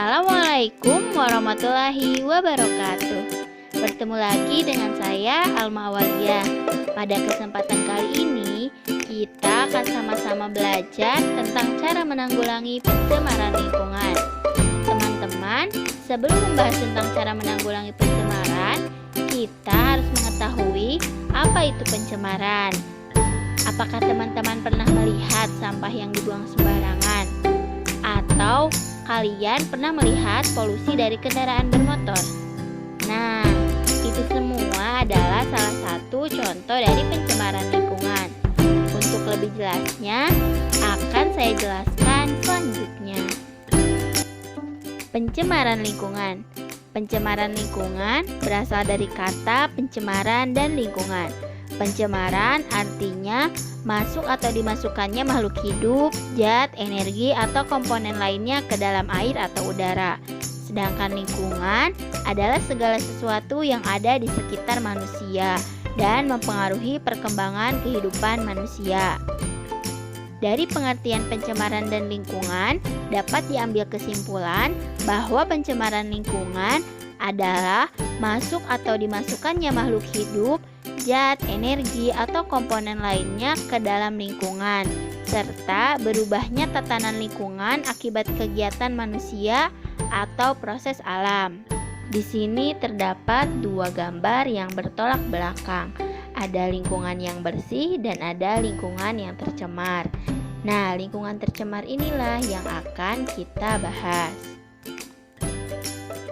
Assalamualaikum warahmatullahi wabarakatuh. Bertemu lagi dengan saya Alma Awaliyah. Pada kesempatan kali ini kita akan sama-sama belajar tentang cara menanggulangi pencemaran lingkungan. Teman-teman, sebelum membahas tentang cara menanggulangi pencemaran, kita harus mengetahui apa itu pencemaran. Apakah teman-teman pernah melihat sampah yang dibuang sembarangan? Atau kalian pernah melihat polusi dari kendaraan bermotor? Nah, itu semua adalah salah satu contoh dari pencemaran lingkungan. Untuk lebih jelasnya, akan saya jelaskan selanjutnya. Pencemaran lingkungan. Pencemaran lingkungan berasal dari kata pencemaran dan lingkungan. Pencemaran artinya masuk atau dimasukkannya makhluk hidup, zat, energi, atau komponen lainnya ke dalam air atau udara. Sedangkan lingkungan adalah segala sesuatu yang ada di sekitar manusia dan mempengaruhi perkembangan kehidupan manusia. Dari pengertian pencemaran dan lingkungan, dapat diambil kesimpulan bahwa pencemaran lingkungan adalah masuk atau dimasukkannya makhluk hidup, zat, energi, atau komponen lainnya ke dalam lingkungan, serta berubahnya tatanan lingkungan akibat kegiatan manusia atau proses alam. Di sini terdapat dua gambar yang bertolak belakang. Ada lingkungan yang bersih dan ada lingkungan yang tercemar. Nah, lingkungan tercemar inilah yang akan kita bahas.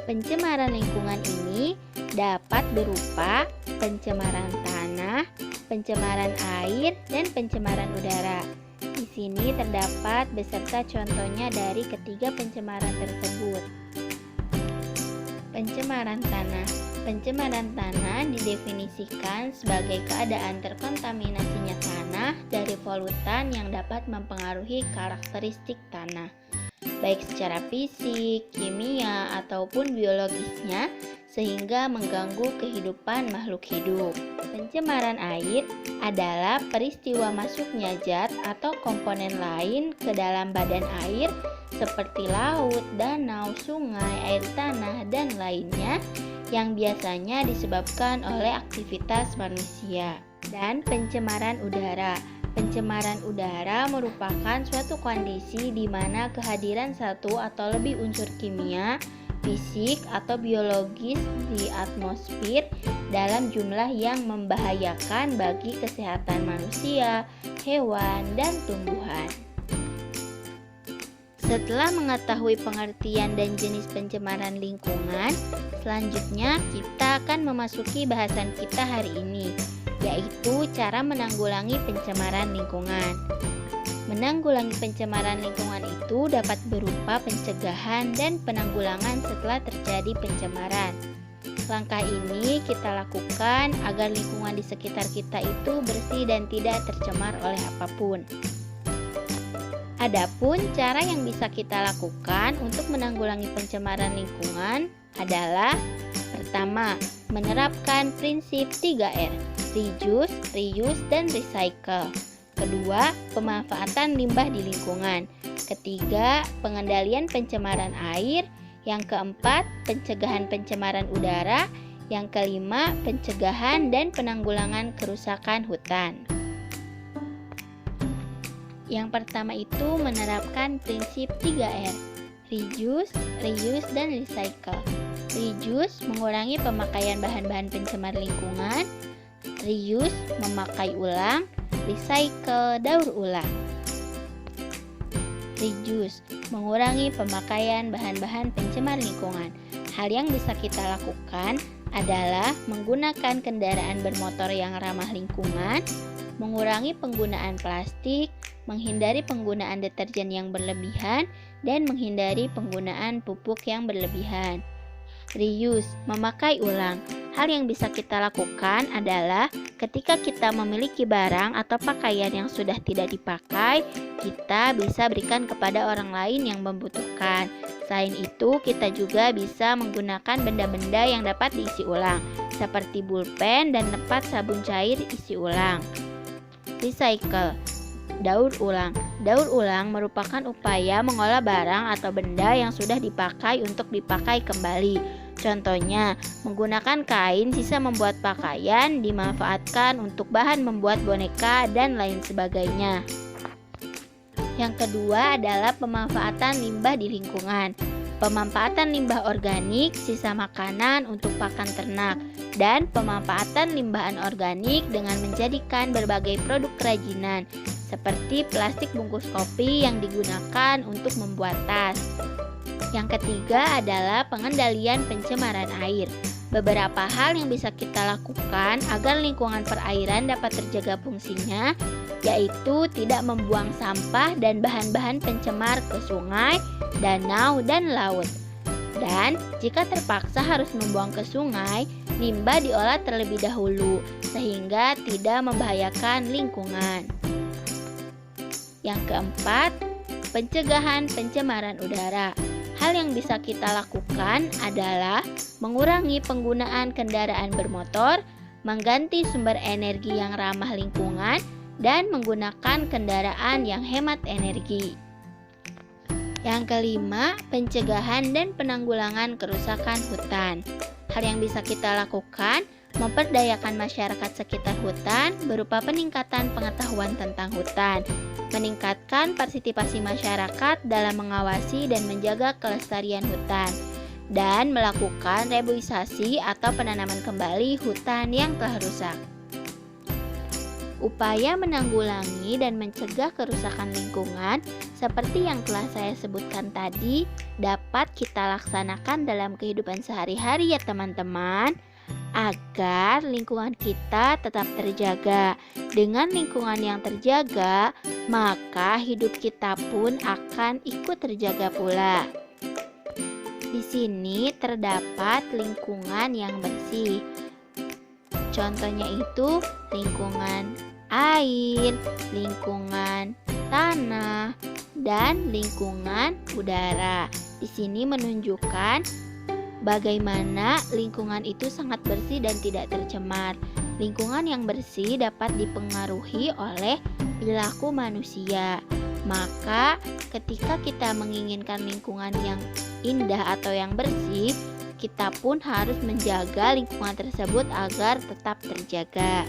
Pencemaran lingkungan ini dapat berupa pencemaran tanah, pencemaran air, dan pencemaran udara. Di sini terdapat beserta contohnya dari ketiga pencemaran tersebut. Pencemaran tanah. Pencemaran tanah didefinisikan sebagai keadaan terkontaminasinya tanah dari polutan yang dapat mempengaruhi karakteristik tanah, baik secara fisik, kimia, ataupun biologisnya, sehingga mengganggu kehidupan makhluk hidup. Pencemaran air adalah peristiwa masuknya zat atau komponen lain ke dalam badan air seperti laut, danau, sungai, air tanah, dan lainnya yang biasanya disebabkan oleh aktivitas manusia. Dan pencemaran udara. Pencemaran udara merupakan suatu kondisi di mana kehadiran satu atau lebih unsur kimia, fisik, atau biologis di atmosfer dalam jumlah yang membahayakan bagi kesehatan manusia, hewan, dan tumbuhan. Setelah mengetahui pengertian dan jenis pencemaran lingkungan, selanjutnya kita akan memasuki bahasan kita hari ini, yaitu cara menanggulangi pencemaran lingkungan. Menanggulangi pencemaran lingkungan itu dapat berupa pencegahan dan penanggulangan setelah terjadi pencemaran. Langkah ini kita lakukan agar lingkungan di sekitar kita itu bersih dan tidak tercemar oleh apapun. Adapun cara yang bisa kita lakukan untuk menanggulangi pencemaran lingkungan adalah: pertama, menerapkan prinsip 3R, reduce, reuse, dan recycle. Kedua, pemanfaatan limbah di lingkungan. Ketiga, pengendalian pencemaran air. Yang keempat, pencegahan pencemaran udara. Yang kelima, pencegahan dan penanggulangan kerusakan hutan. Yang pertama itu menerapkan prinsip 3R, reduce, reuse, dan recycle. Reduce mengurangi pemakaian bahan-bahan pencemar lingkungan. Reuse memakai ulang. Recycle daur ulang. Reduce mengurangi pemakaian bahan-bahan pencemar lingkungan. Hal yang bisa kita lakukan adalah menggunakan kendaraan bermotor yang ramah lingkungan, mengurangi penggunaan plastik, menghindari penggunaan deterjen yang berlebihan, dan menghindari penggunaan pupuk yang berlebihan. Reuse, memakai ulang. Hal yang bisa kita lakukan adalah ketika kita memiliki barang atau pakaian yang sudah tidak dipakai, kita bisa berikan kepada orang lain yang membutuhkan. Selain itu, kita juga bisa menggunakan benda-benda yang dapat diisi ulang, seperti pulpen dan tempat sabun cair isi ulang. Recycle, Daur ulang. Daur ulang merupakan upaya mengolah barang atau benda yang sudah dipakai untuk dipakai kembali. Contohnya, menggunakan kain sisa membuat pakaian dimanfaatkan untuk bahan membuat boneka dan lain sebagainya. Yang kedua adalah pemanfaatan limbah di lingkungan. Pemanfaatan limbah organik, sisa makanan untuk pakan ternak, dan pemanfaatan limbah anorganik dengan menjadikan berbagai produk kerajinan, seperti plastik bungkus kopi yang digunakan untuk membuat tas. Yang ketiga adalah pengendalian pencemaran air. Beberapa hal yang bisa kita lakukan agar lingkungan perairan dapat terjaga fungsinya, yaitu tidak membuang sampah dan bahan-bahan pencemar ke sungai, danau, dan laut. Dan jika terpaksa harus membuang ke sungai, limbah diolah terlebih dahulu sehingga tidak membahayakan lingkungan. Yang keempat, pencegahan pencemaran udara. Hal yang bisa kita lakukan adalah mengurangi penggunaan kendaraan bermotor, mengganti sumber energi yang ramah lingkungan, dan menggunakan kendaraan yang hemat energi. Yang kelima, pencegahan dan penanggulangan kerusakan hutan. Hal yang bisa kita lakukan, memperdayakan masyarakat sekitar hutan berupa peningkatan pengetahuan tentang hutan, meningkatkan partisipasi masyarakat dalam mengawasi dan menjaga kelestarian hutan, dan melakukan reboisasi atau penanaman kembali hutan yang telah rusak. Upaya menanggulangi dan mencegah kerusakan lingkungan seperti yang telah saya sebutkan tadi dapat kita laksanakan dalam kehidupan sehari-hari ya teman-teman, agar lingkungan kita tetap terjaga. Dengan lingkungan yang terjaga, maka hidup kita pun akan ikut terjaga pula. Di sini terdapat lingkungan yang bersih. Contohnya itu lingkungan air, lingkungan tanah, dan lingkungan udara. Di sini menunjukkan bagaimana lingkungan itu sangat bersih dan tidak tercemar. Lingkungan yang bersih dapat dipengaruhi oleh perilaku manusia. Maka ketika kita menginginkan lingkungan yang indah atau yang bersih, kita pun harus menjaga lingkungan tersebut agar tetap terjaga.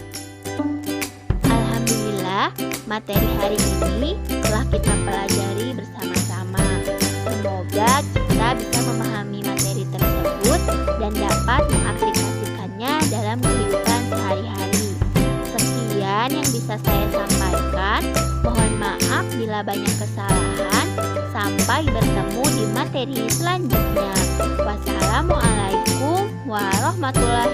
Alhamdulillah, materi hari ini telah kita pelajari bersama-sama. Semoga kita bisa memahami materi tersebut dan dapat mengaplikasikannya dalam kehidupan sehari-hari. Sekian yang bisa saya sampaikan. Mohon maaf bila banyak kesalahan. Sampai bertemu di materi selanjutnya. Wassalamualaikum warahmatullahi